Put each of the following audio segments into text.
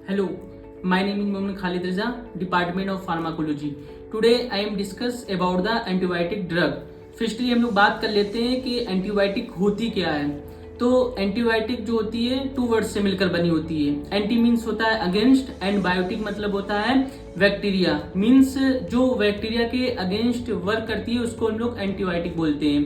Hello, my name is Mohammad Khalid Raza, Department of Pharmacology. Today I am discuss about the antibiotic drug. फिर्स्टली हम लोग बात कर लेते हैं कि एंटीबायोटिक होती क्या है। तो एंटीबायोटिक जो होती है टू वर्ड से मिलकर बनी होती है। एंटी मीन्स होता है अगेंस्ट एंड बायोटिक मतलब होता है बैक्टीरिया। मीन्स जो बैक्टीरिया के अगेंस्ट वर्क करती है उसको हम लोग एंटीबायोटिक बोलते हैं।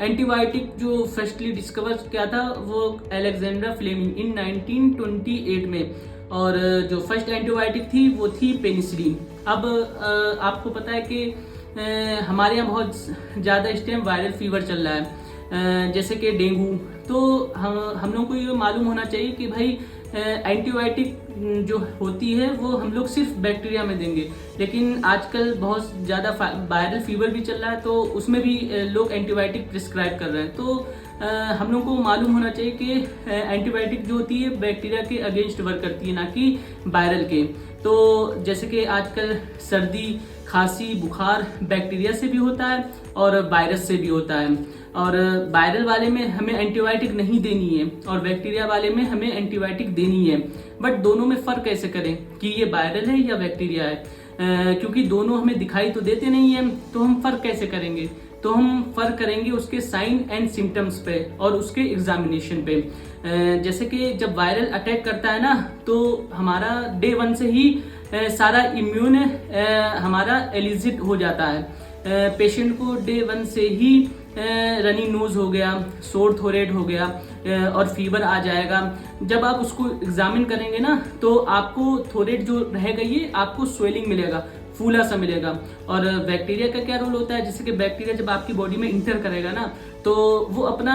एंटीबायोटिक जो फर्स्टली डिस्कवर किया था वो अलेक्जेंडर फ्लेमिंग इन 1928 में, और जो फर्स्ट एंटीबायोटिक थी वो थी पेनिसिलिन। अब आपको पता है कि हमारे यहाँ बहुत ज़्यादा इस टाइम वायरल फीवर चल रहा है, जैसे कि डेंगू। तो हम लोग को ये मालूम होना चाहिए कि भाई एंटीबायोटिक जो होती है वो हम लोग सिर्फ बैक्टीरिया में देंगे, लेकिन आजकल बहुत ज़्यादा वायरल फीवर भी चल रहा है तो उसमें भी लोग एंटीबायोटिक प्रिस्क्राइब कर रहे हैं। तो हम लोग को मालूम होना चाहिए कि एंटीबायोटिक जो होती है बैक्टीरिया के अगेंस्ट वर्क करती है, ना कि वायरल के। तो जैसे कि आजकल सर्दी खांसी बुखार बैक्टीरिया से भी होता है और वायरस से भी होता है, और वायरल वाले में हमें एंटीबायोटिक नहीं देनी है और बैक्टीरिया वाले में हमें एंटीबायोटिक देनी है। बट दोनों में फ़र्क कैसे करें कि ये वायरल है या बैक्टीरिया है, क्योंकि दोनों हमें दिखाई तो देते नहीं है। तो हम फ़र्क कैसे करेंगे? तो हम फ़र्क करेंगे उसके साइन एंड सिम्टम्स पे और उसके एग्जामिनेशन पे। जैसे कि जब वायरल अटैक करता है ना, तो हमारा डे 1 से ही सारा इम्यून हमारा एलिजिट हो जाता है। पेशेंट को डे 1 से ही रनी नोज हो गया, सोर थ्रोट हो गया और फीवर आ जाएगा। जब आप उसको एग्जामिन करेंगे ना तो आपको थ्रोट जो रहेगा ये आपको स्वेलिंग मिलेगा, फूला सा मिलेगा। और बैक्टीरिया का क्या रोल होता है, जैसे कि बैक्टीरिया जब आपकी बॉडी में इंटर करेगा ना तो वो अपना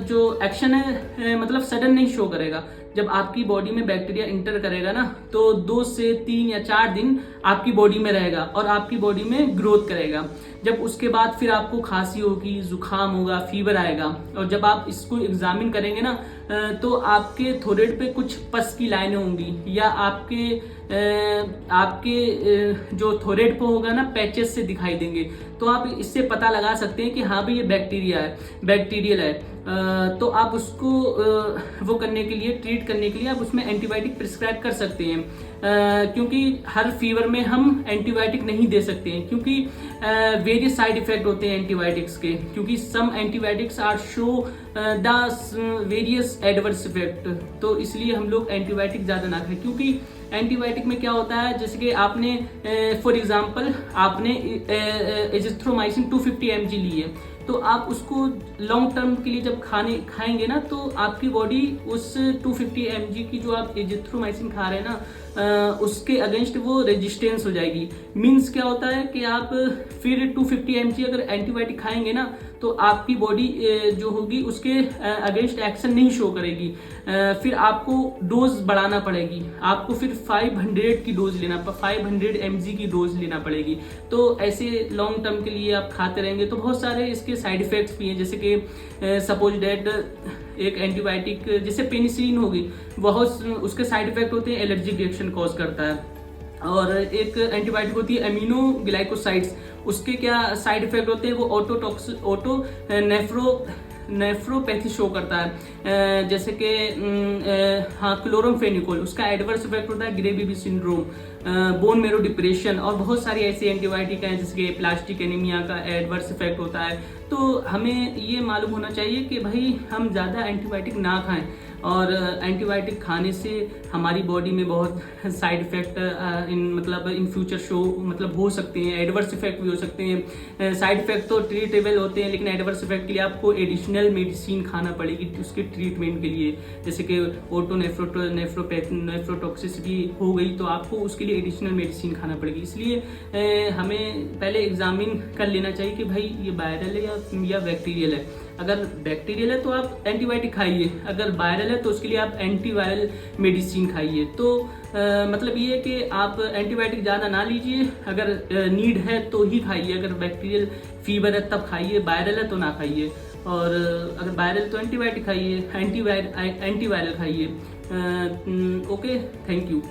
जो एक्शन है मतलब सडन नहीं शो करेगा। जब आपकी बॉडी में बैक्टीरिया इंटर करेगा ना तो 2 से 3 या 4 दिन आपकी बॉडी में रहेगा और आपकी बॉडी में ग्रोथ करेगा। जब उसके बाद फिर आपको खांसी होगी, जुकाम होगा, फीवर आएगा। और जब आप इसको एग्जामिन करेंगे ना तो आपके थ्रोट पे कुछ पस की लाइनें होंगी, या आपके जो थ्रोट पे होगा ना पैचेस से दिखाई देंगे। तो आप इससे पता लगा सकते हैं कि हाँ भाई ये बैक्टीरिया है, बैक्टीरियल है। तो आप उसको वो करने के लिए, ट्रीट करने के लिए आप उसमें एंटीबायोटिक प्रिस्क्राइब कर सकते हैं। क्योंकि हर फीवर में हम एंटीबायोटिक नहीं दे सकते हैं, क्योंकि वेरियस साइड इफेक्ट होते हैं एंटीबायोटिक्स के। क्योंकि some antibiotics are show the various adverse effect. तो इसलिए हम लोग एंटीबायोटिक ज़्यादा ना खाएं, क्योंकि एंटीबायोटिक में क्या होता है, जैसे कि आपने फॉर एग्जांपल आपने एजिथ्रोमाइसिन 250 mg ली है, तो आप उसको लॉन्ग टर्म के लिए जब खाएंगे ना तो आपकी बॉडी उस 250 mg की जो आप एजिथ्रोमाइसिन खा रहे हैं ना उसके अगेंस्ट वो रेजिस्टेंस हो जाएगी। मीन्स क्या होता है कि आप फिर 250 mg अगर एंटीबायोटिक खाएंगे ना तो आपकी बॉडी जो होगी उसके अगेंस्ट एक्शन नहीं शो करेगी। फिर आपको डोज बढ़ाना पड़ेगी, आपको फिर 500 की डोज लेना 500 mg की डोज लेना पड़ेगी। तो ऐसे लॉन्ग टर्म के लिए आप खाते रहेंगे तो बहुत सारे इसके साइड इफेक्ट्स भी हैं। जैसे कि सपोज डेट एक एंटीबायोटिक जैसे पेनिसिलिन होगी, बहुत उसके साइड इफेक्ट होते हैं, एलर्जिक रिएक्शन कॉज करता है। और एक एंटीबायोटिक होती है अमीनो ग्लाइकोसाइड्स, उसके क्या साइड इफेक्ट होते हैं, वो ऑटो नेफ्रोपैथी शो करता है। जैसे कि हाँ क्लोरामफेनिकोल, उसका एडवर्स इफेक्ट होता है grey baby syndrome, bone marrow depression, और बहुत सारी ऐसी एंटीबायोटिक हैं जिसके प्लास्टिक एनीमिया का एडवर्स इफेक्ट होता है। तो हमें ये मालूम होना चाहिए कि भाई हम ज़्यादा एंटीबायोटिक ना खाएं, और एंटीबायोटिक खाने से हमारी बॉडी में बहुत side effect in future show मतलब हो सकते हैं, एडवर्स इफेक्ट भी हो सकते हैं। साइड इफेक्ट तो ट्रीटेबल होते हैं, लेकिन एडवर्स इफेक्ट के लिए आपको एडिशनल मेडिसिन खाना पड़ेगी उसके ट्रीटमेंट के लिए। जैसे कि नेफ्रोटॉक्सिसिटी हो गई तो आपको उसके लिए एडिशनल मेडिसिन खाना पड़ेगी। इसलिए हमें पहले एग्जामिन कर लेना चाहिए कि भाई ये वायरल है या बैक्टीरियल है। अगर बैक्टीरियल है तो आप एंटीबायोटिक खाइए, अगर वायरल है तो उसके लिए आप एंटीवायरल मेडिसिन खाइए। तो मतलब ये है कि आप एंटीबायोटिक ज़्यादा ना लीजिए, अगर नीड है तो ही खाइए। अगर बैक्टीरियल फीवर है तब खाइए, वायरल है तो ना खाइए। और अगर वायरल तो एंटीबायोटिक खाइए, एंटीवायरल खाइए। Okay, thank you.